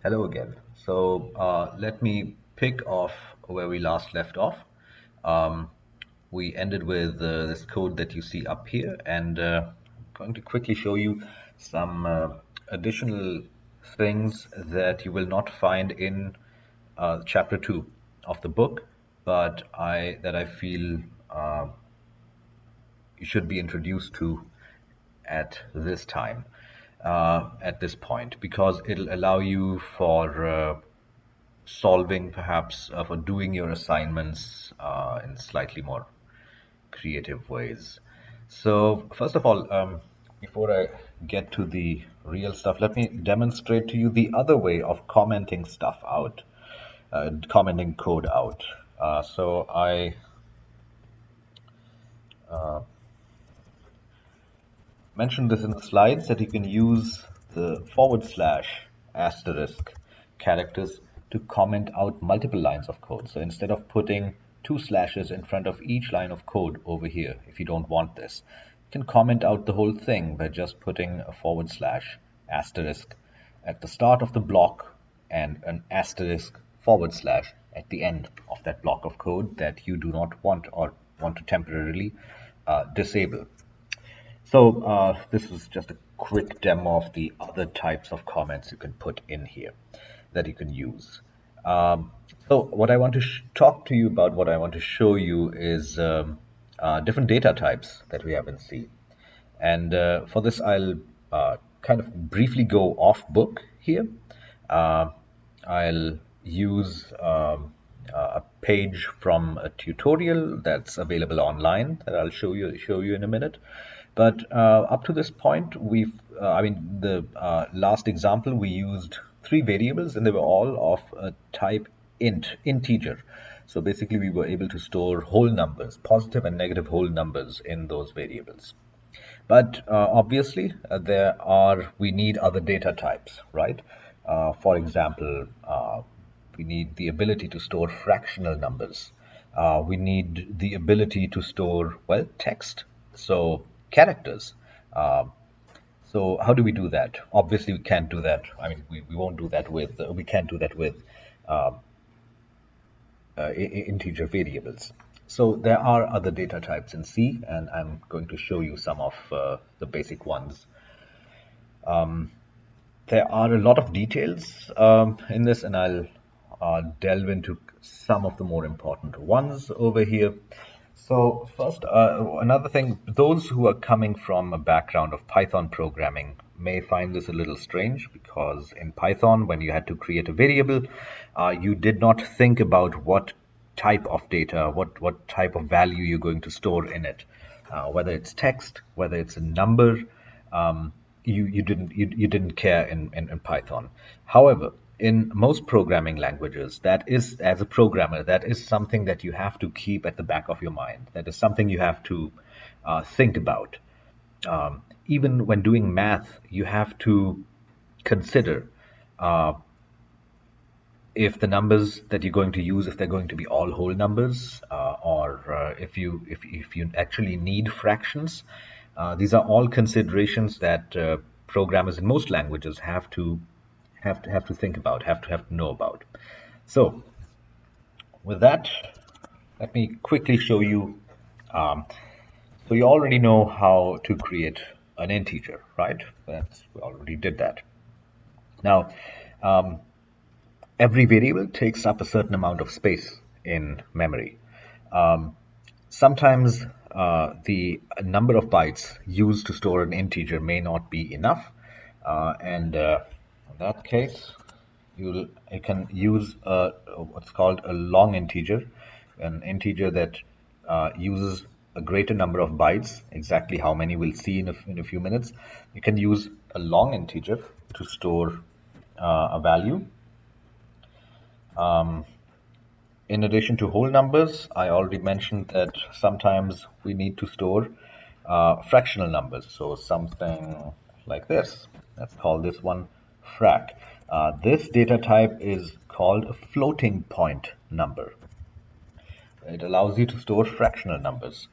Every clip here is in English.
Hello again. So let me pick off where we last left off. Um, we ended with this code that you see up here, and I'm going to quickly show you some additional things that you will not find in chapter 2 of the book, but I feel you should be introduced to at this time, at this point, because it'll allow you for solving, perhaps for doing your assignments in slightly more creative ways. So first of all, before I get to the real stuff, let me demonstrate to you the other way of commenting stuff out, commenting code out. So I mentioned this in the slides that you can use the /* characters to comment out multiple lines of code. So instead of putting two slashes in front of each line of code over here, if you don't want this, you can comment out the whole thing by just putting a / at the start of the block and an * at the end of that block of code that you do not want or want to temporarily disable. So this is just a quick demo of the other types of comments you can put in here that you can use. So what I want to talk to you about, what I want to show you is different data types that we have in C. And for this, I'll kind of briefly go off book here. I'll use a page from a tutorial that's available online that I'll show you in a minute. But up to this point, the last example, we used three variables and they were all of a type integer. So basically we were able to store whole numbers, positive and negative whole numbers in those variables. But obviously we need other data types, right? For example, we need the ability to store fractional numbers. We need the ability to store, well, text. So characters. So how do we do that? Obviously, we can't do that. I mean, we won't do that with, we can't do that with integer variables. So there are other data types in C, and I'm going to show you some of the basic ones. There are a lot of details in this, and I'll delve into some of the more important ones over here. So first, another thing, those who are coming from a background of Python programming may find this a little strange, because in Python, when you had to create a variable, you did not think about what type of data, what type of value you're going to store in it, whether it's text, whether it's a number. You didn't care in Python. However, in most programming languages, that is, as a programmer, that is something that you have to keep at the back of your mind. That is something you have to think about. Even when doing math, you have to consider if the numbers that you're going to use, if they're going to be all whole numbers, or if you actually need fractions. These are all considerations that programmers in most languages have to think about, have to know about. So with that, let me quickly show you. So you already know how to create an integer, right? We already did that. Now, every variable takes up a certain amount of space in memory. Sometimes the number of bytes used to store an integer may not be enough, and in that case, you can use what's called a long integer, an integer that uses a greater number of bytes. Exactly how many we'll see in a few minutes. You can use a long integer to store a value. In addition to whole numbers, I already mentioned that sometimes we need to store fractional numbers. So something like this. Let's call this one frac. This data type is called a floating point number. It allows you to store fractional numbers.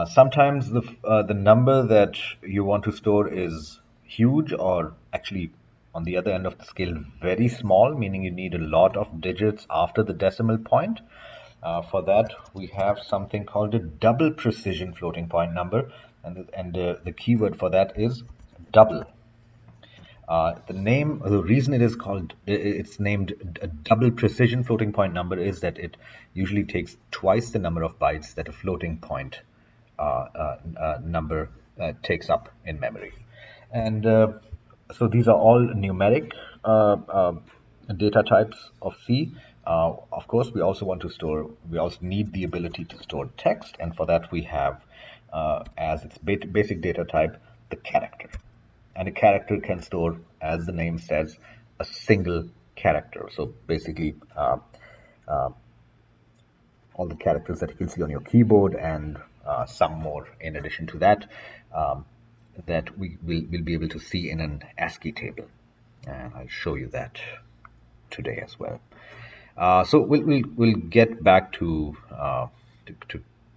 Sometimes the number that you want to store is huge, or actually on the other end of the scale very small, meaning you need a lot of digits after the decimal point. For that, we have something called a double precision floating point number, and the keyword for that is double. The reason it is called, it's named a double precision floating point number is that it usually takes twice the number of bytes that a floating point number takes up in memory. And so these are all numeric data types of C. Of course, we also need the ability to store text, and for that we have, as its basic data type, the character. And a character can store, as the name says, a single character. So basically, all the characters that you can see on your keyboard and some more in addition to that, that we'll be able to see in an ASCII table. And I'll show you that today as well. So we'll get back to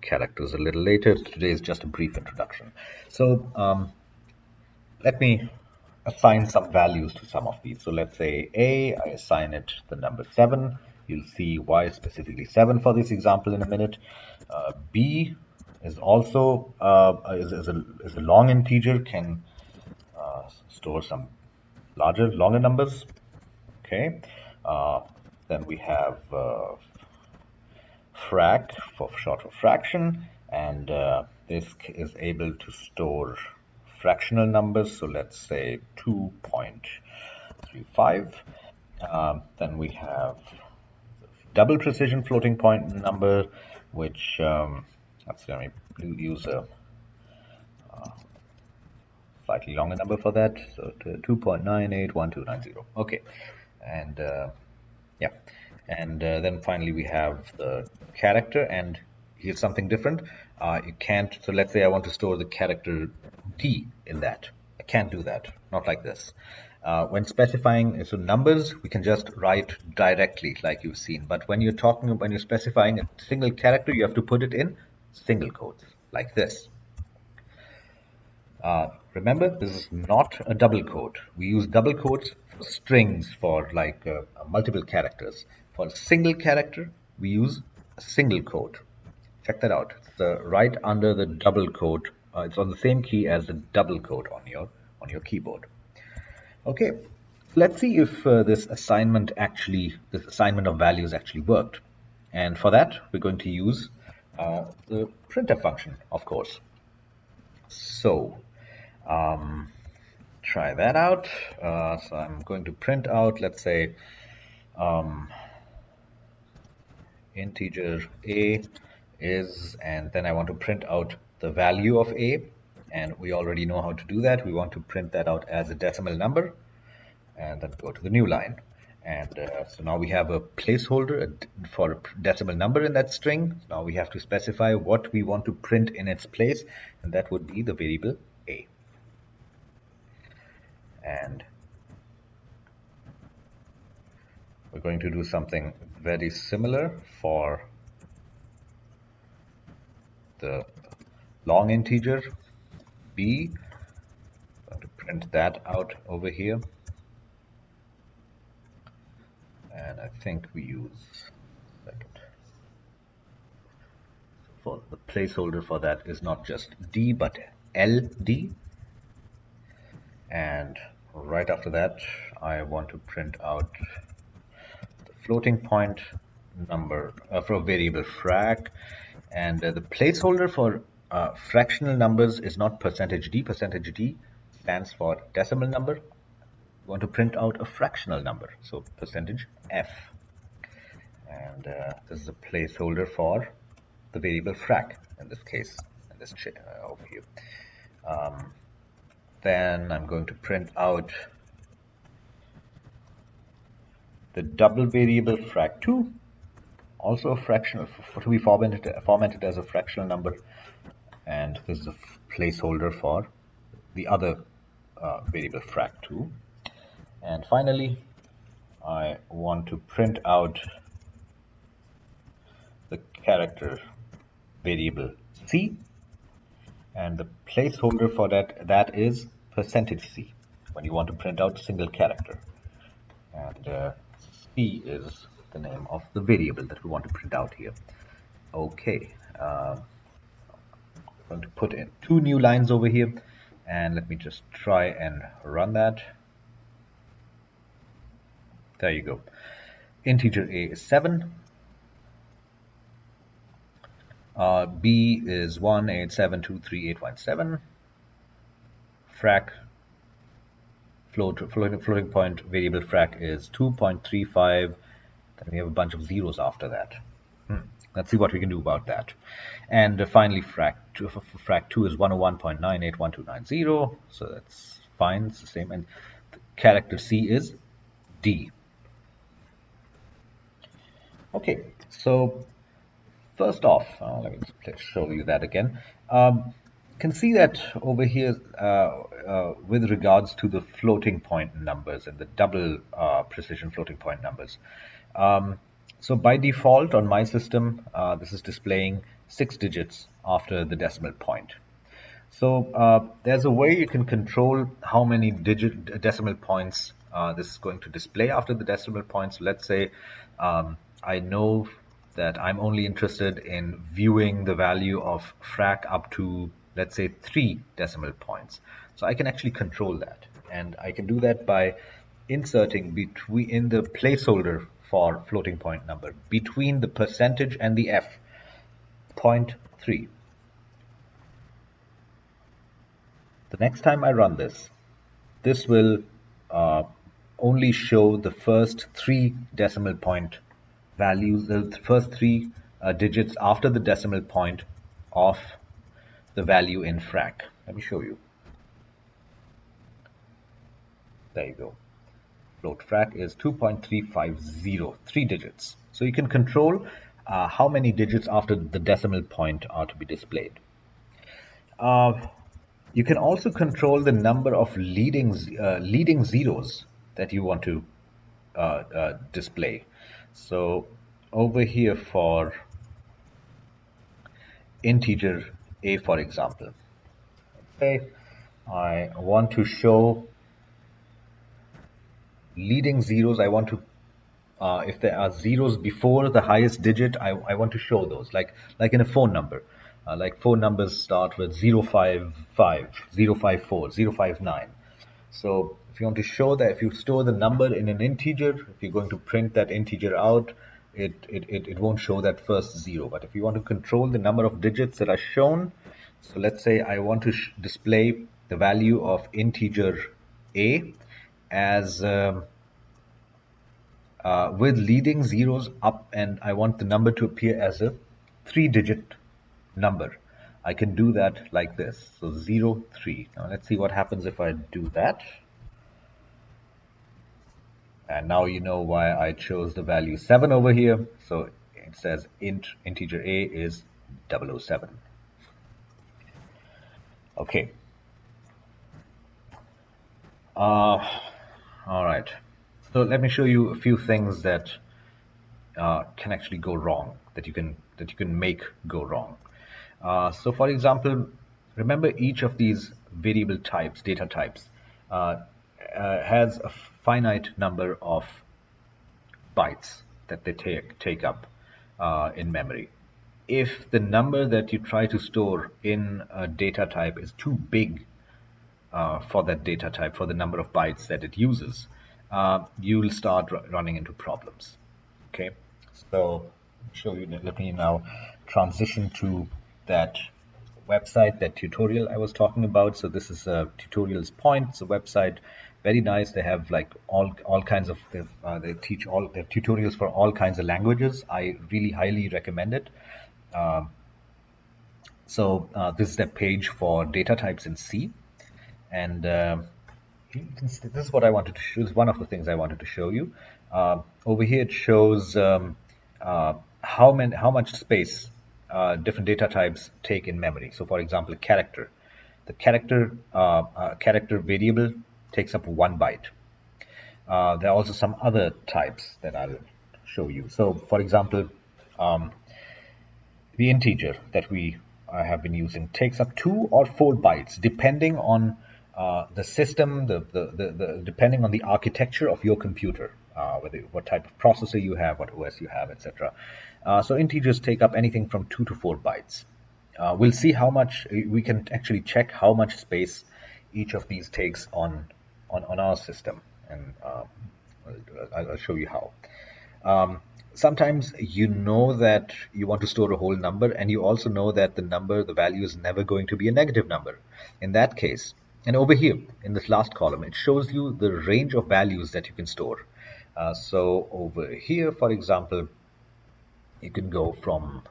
characters a little later. Today is just a brief introduction. So let me assign some values to some of these. So let's say A, I assign it the number 7. You'll see why specifically 7 for this example in a minute. B is also is a long integer, can store some longer numbers. Okay. Then we have frac, for short for fraction, and this is able to store fractional numbers. So let's say 2.35. Then we have double precision floating point number, which let's let me use a slightly longer number for that. So 2.981290. Okay, and yeah, and then finally we have the character, and here's something different. You can't. So let's say I want to store the character D in that. I can't do that. Not like this. When specifying so numbers, we can just write directly like you've seen. But when you're specifying a single character, you have to put it in single quotes like this. Remember, this is not a double quote. We use double quotes for strings, for like multiple characters. For a single character, we use a single quote. Check that out. It's right under the double quote. It's on the same key as the double quote on your keyboard. Okay, let's see if this assignment of values actually worked. And for that, we're going to use the printf function, of course. So try that out. So I'm going to print out, let's say, integer a is, and then I want to print out the value of a, and we already know how to do that. We want to print that out as a decimal number, and then go to the new line. And so now we have a placeholder for a decimal number in that string. Now we have to specify what we want to print in its place, and that would be the variable a. And we're going to do something very similar for the long integer b. I'm going to print that out over here. And I think we use for the placeholder for that is not just d but ld. And right after that, I want to print out the floating point number for a variable frac, and the placeholder for fractional numbers is not %d. %d stands for decimal number. We want to print out a fractional number, so %f, and this is a placeholder for the variable frac in this case, in this over here. Then I'm going to print out the double variable frac2, also a fractional, to be formatted as a fractional number, and this is a placeholder for the other variable frac2. And finally, I want to print out the character variable c, and the placeholder for that is %c. when you want to print out a single character. And C is the name of the variable that we want to print out here. Okay, I'm going to put in 2 new lines over here, and let me just try and run that. There you go. Integer A is 7, B is 187238117, frac floating point variable frac is 2.35. Then we have a bunch of zeros after that. Let's see what we can do about that. And finally, frac 2 is 101.981290. So that's fine. It's the same. And the character C is D. Okay. So first off, let me show you that again. You can see that over here with regards to the floating point numbers and the double precision floating point numbers. So by default on my system, this is displaying 6 digits after the decimal point. So there's a way you can control how many decimal points this is going to display after the decimal points. Let's say I know that I'm only interested in viewing the value of frac up to, let's say, 3 decimal points. So I can actually control that, and I can do that by inserting in the placeholder for floating point number between the percentage and the F, 0.3. The next time I run this, this will only show the first 3 decimal point values, the first 3 digits after the decimal point of the value in frac. Let me show you. There you go. Float frac is 2.350, 3 digits. So you can control how many digits after the decimal point are to be displayed. You can also control the number of leading zeros that you want to display. So over here for integer A, for example, okay, I want to show leading zeros. I want to, if there are zeros before the highest digit, I want to show those, like in a phone number. Like phone numbers start with 055, 054, 059. So if you want to show that, if you store the number in an integer, if you're going to print that integer out, it won't show that first 0. But if you want to control the number of digits that are shown, so let's say I want to display the value of integer A as with leading zeros up, and I want the number to appear as a 3-digit number. I can do that like this. So 0, 3. Now let's see what happens if I do that. And now you know why I chose the value 7 over here. So it says integer A is 007. Okay. All right. So let me show you a few things that can actually go wrong, that you can make go wrong. So for example, remember each of these variable types, data types, has a finite number of bytes that they take up in memory. If the number that you try to store in a data type is too big for that data type, for the number of bytes that it uses, you will start running into problems. Okay, so show you. Let me now transition to that website, that tutorial I was talking about. So this is a tutorials point. It's a website, very nice. They have like all kinds of they teach all their tutorials for all kinds of languages. I really highly recommend it. So this is the page for data types in C, and this is what I wanted to show. This is one of the things I wanted to show you. Over here it shows how much space different data types take in memory. So for example, character. The character variable takes up 1 byte. There are also some other types that I'll show you. So for example, the integer that I have been using takes up 2 or 4 bytes depending on the system, depending on the architecture of your computer, what type of processor you have, what OS you have, etc. So integers take up anything from 2 to 4 bytes. We'll see how much we can actually check how much space each of these takes on our system, and I'll show you how. Sometimes you know that you want to store a whole number, and you also know that the value is never going to be a negative number. In that case, and over here in this last column, it shows you the range of values that you can store. So over here, for example, you can go from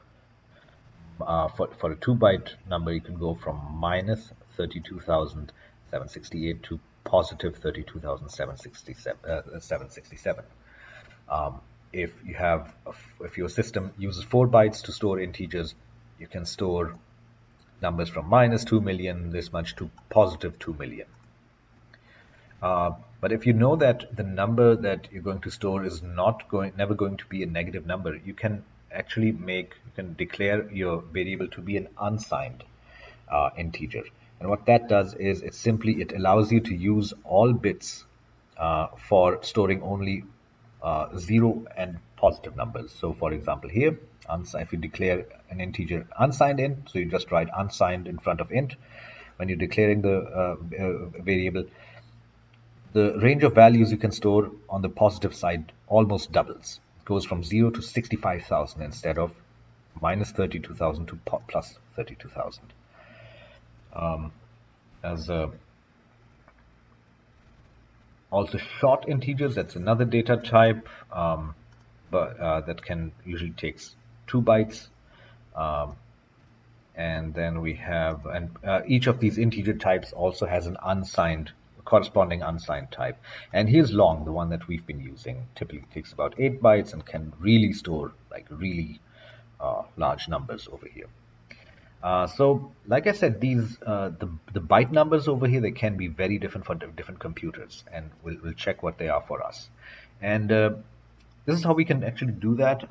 for a 2-byte number, you can go from minus 32,768 to positive 32,767. If your system uses 4 bytes to store integers, you can store numbers from minus 2 million this much to positive 2 million. But if you know that the number that you're going to store is never going to be a negative number, you can actually declare your variable to be an unsigned integer. And what that does is it allows you to use all bits for storing only 0 and positive numbers. So for example here, if you declare an integer unsigned int, so you just write unsigned in front of int. When you're declaring the variable, the range of values you can store on the positive side almost doubles. It goes from 0 to 65,000 instead of minus 32,000 to plus 32,000. Also short integers, that's another data type, but that can usually takes 2 bytes. And then we have, each of these integer types also has an corresponding unsigned type. And here's long, the one that we've been using, typically takes about 8 bytes and can really store like really large numbers over here. So like I said, these the byte numbers over here, they can be very different for different computers, and we'll check what they are for us. And this is how we can actually do that.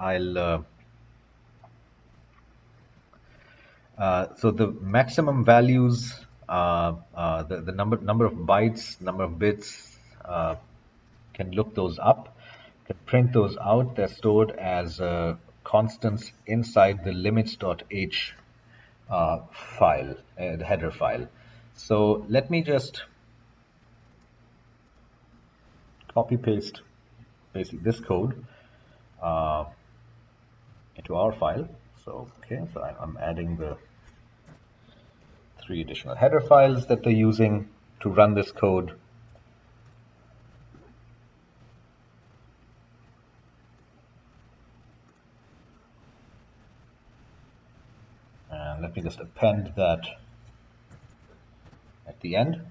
So the maximum values, the number of bytes, number of bits, can look those up, can print those out. They're stored as constants inside the limits.h file, the header file. So let me just copy paste basically this code into our file. So I'm adding the 3 additional header files that they're using to run this code. And let me just append that at the end.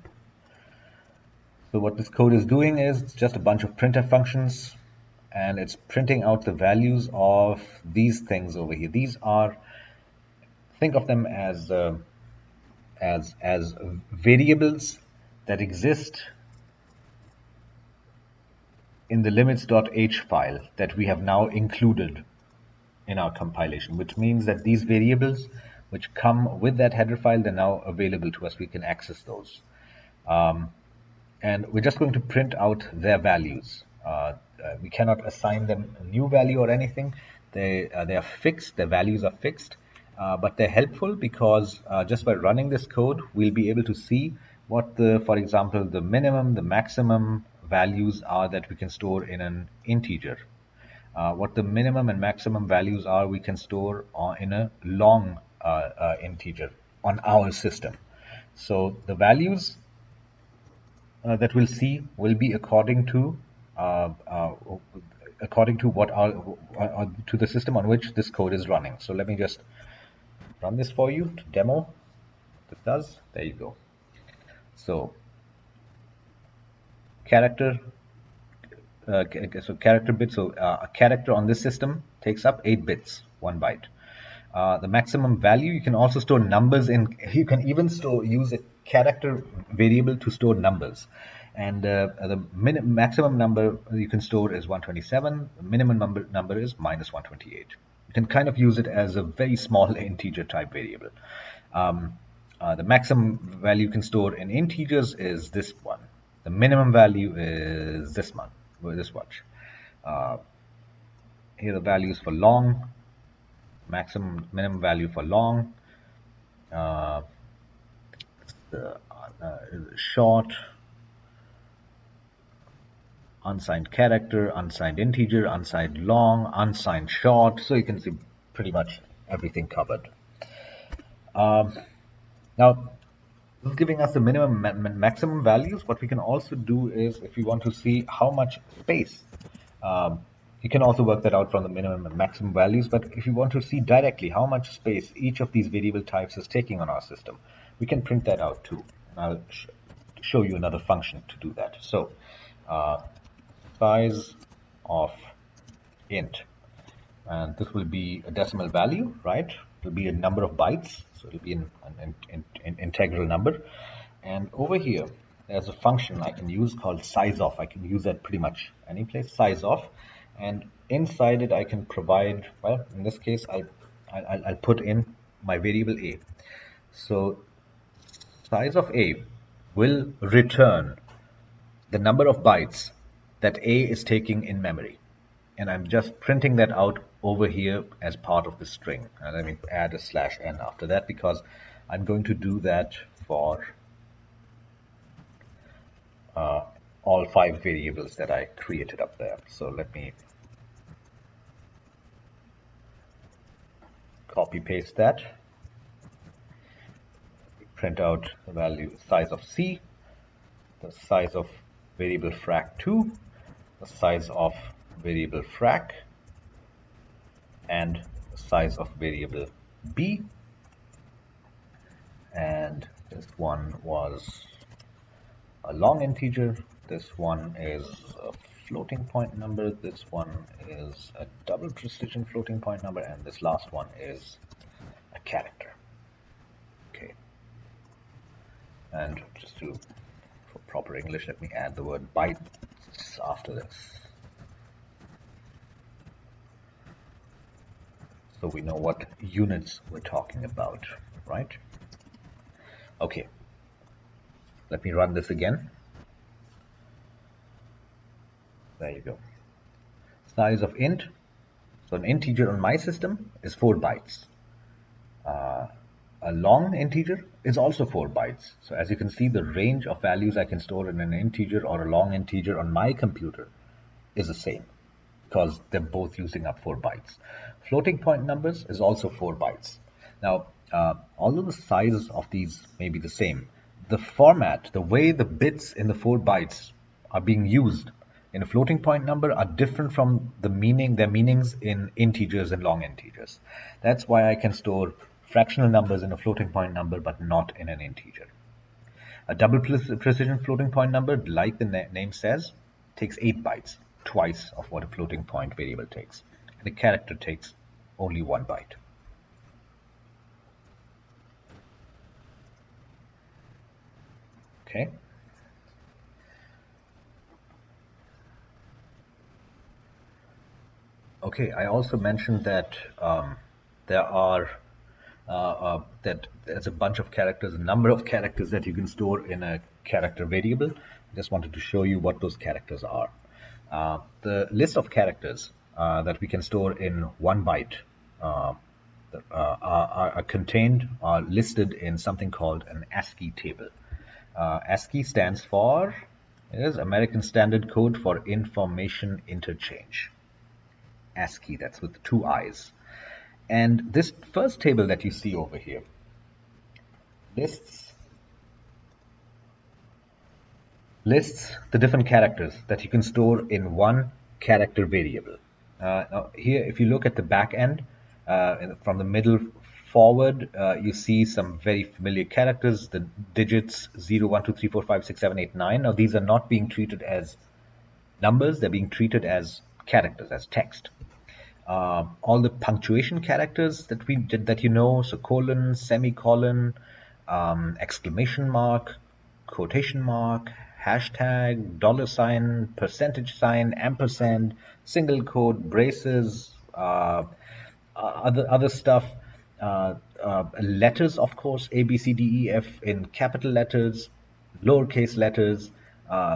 So what this code is doing is it's just a bunch of printf functions, and it's printing out the values of these things over here. These are, think of them as variables that exist in the limits.h file that we have now included in our compilation, which means that these variables which come with that header file, they're now available to us. We can access those. And we're just going to print out their values. We cannot assign them a new value or anything. They are fixed, their values are fixed, but they're helpful because just by running this code, we'll be able to see what for example, the minimum, the maximum values are that we can store in an integer. What the minimum and maximum values are we can store in a long integer on our system. So the values that we'll see will be according to to the system on which this code is running. So let me just run this for you to demo what it does. There you go. So character bit. So a character on this system takes up 8 bits, 1 byte. The maximum value, you can also store numbers in. You can even use a character variable to store numbers. And the maximum number you can store is 127. The minimum number is minus 128. You can kind of use it as a very small integer type variable. the maximum value you can store in integers is this one. The minimum value is this one. This much. Here are the values for long, maximum, minimum value for long, the short, unsigned character, unsigned integer, unsigned long, unsigned short. So you can see pretty much everything covered. Now, this is giving us the minimum and maximum values. What we can also do is, if we want to see how much space, you can also work that out from the minimum and maximum values. But if you want to see directly how much space each of these variable types is taking on our system, we can print that out too. And I'll show you another function to do that. So, size of int, and this will be a decimal value, right? It will be a number of bytes, so it will be an integral number. And over here, there's a function I can use called size of. I can use that pretty much any place, size of, and inside it I can provide, well, in this case I'll put in my variable a. So size of a will return the number of bytes that a is taking in memory, and I'm just printing that out over here as part of the string. And let me add a /n after that, because I'm going to do that for all 5 variables that I created up there. So let me copy paste that, print out the value size of c, the size of variable frac2, the size of variable frac, and the size of variable b. And this one was a long integer, this one is a floating point number, this one is a double precision floating point number, and this last one is a character. Okay, and just to, for proper English, let me add the word bytes after this, so we know what units we're talking about, right? Okay, let me run this again. There you go. Size of int, so an integer on my system is 4 bytes. A long integer is also 4 bytes. So as you can see, the range of values I can store in an integer or a long integer on my computer is the same, because they're both using up 4 bytes. Floating point numbers is also 4 bytes. Now, although the size of these may be the same, the format, the way the bits in the 4 bytes are being used in a floating point number are different from their meanings in integers and long integers. That's why I can store fractional numbers in a floating point number, but not in an integer. A double precision floating point number, like the name says, takes 8 bytes, twice of what a floating point variable takes. And a character takes only 1 byte. Okay. Okay, I also mentioned that that there's a bunch of characters, a number of characters that you can store in a character variable. I just wanted to show you what those characters are. The list of characters that we can store in 1 byte are listed in something called an ASCII table. ASCII stands for, is American Standard Code for Information Interchange. ASCII, that's with 2 I's. And this first table that you see over here lists the different characters that you can store in 1 character variable. Now here, if you look at the back end, from the middle forward, you see some very familiar characters, the digits 0, 1, 2, 3, 4, 5, 6, 7, 8, 9. Now these are not being treated as numbers, they're being treated as characters, as text. All the punctuation characters that you know, so colon, semicolon, exclamation mark, quotation mark, hashtag, $sign, percentage sign, ampersand, single quote, braces, other stuff. letters, of course, A, B, C, D, E, F in capital letters, lowercase letters,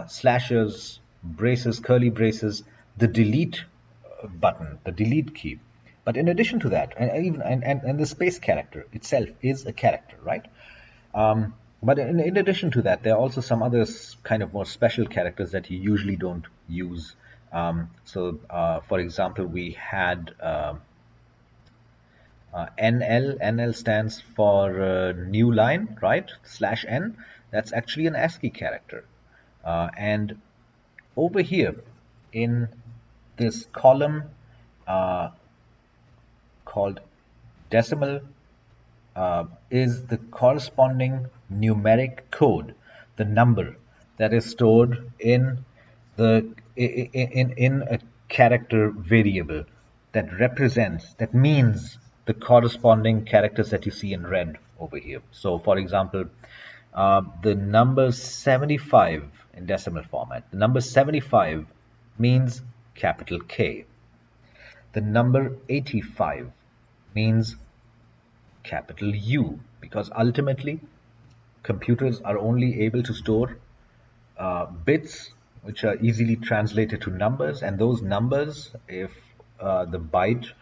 slashes, braces, curly braces, the delete button, the delete key. But in addition to that, and the space character itself is a character, right? But in addition to that, there are also some other kind of more special characters that you usually don't use. For example, we had NL. NL stands for new line, right? /n. That's actually an ASCII character. And over here in this column called decimal is the corresponding numeric code, the number that is stored in the in a character variable that represents, that means the corresponding characters that you see in red over here. So for example, the number 75 in decimal format, the number 75 means capital K. The number 85 means capital U, because ultimately computers are only able to store bits which are easily translated to numbers, and those numbers, if the byte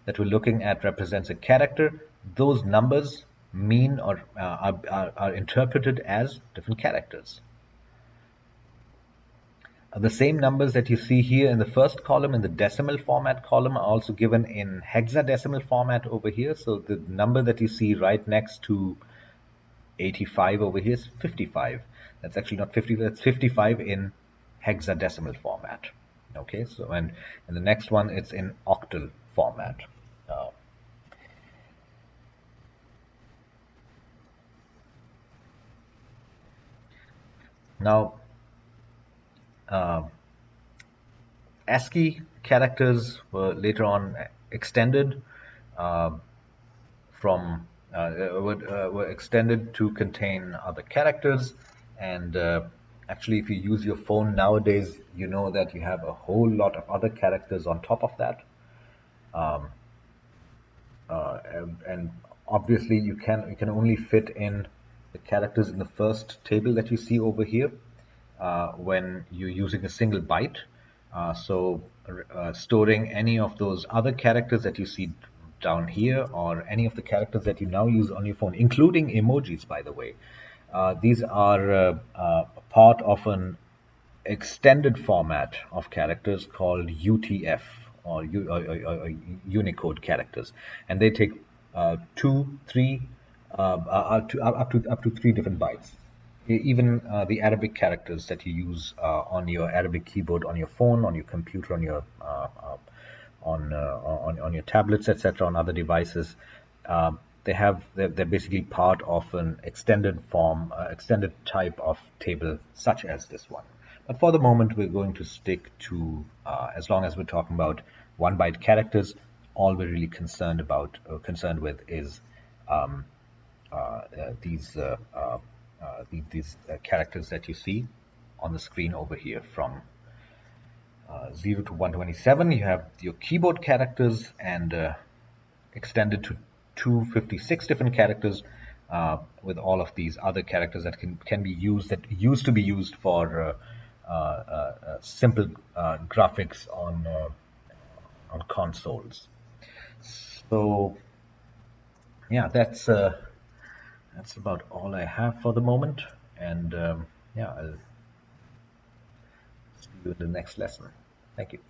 that we're looking at represents a character, those numbers mean or are interpreted as different characters. The same numbers that you see here in the first column, in the decimal format column, are also given in hexadecimal format over here. So the number that you see right next to 85 over here is 55. That's actually not 50, that's 55 in hexadecimal format. Okay, so and the next one, it's in octal format. Now, ASCII characters were later on extended were extended to contain other characters, and actually, if you use your phone nowadays, you know that you have a whole lot of other characters on top of that. And obviously, you can only fit in the characters in the first table that you see over here when you're using a single byte. Storing any of those other characters that you see down here, or any of the characters that you now use on your phone, including emojis, by the way. These are part of an extended format of characters called UTF, or Unicode characters, and they take up to 3 different bytes. Even the Arabic characters that you use on your Arabic keyboard, on your phone, on your computer, on your on your tablets, etc., on other devices, they're basically part of an extended form, extended type of table, such as this one. But for the moment, we're going to stick to, as long as we're talking about 1-byte characters, all we're really concerned with is these characters that you see on the screen over here. From 0 to 127, you have your keyboard characters, and extended to 256 different characters, with all of these other characters that can be used, that used to be used for simple graphics on consoles. So yeah, that's about all I have for the moment, and yeah, I'll see you in the next lesson. Thank you.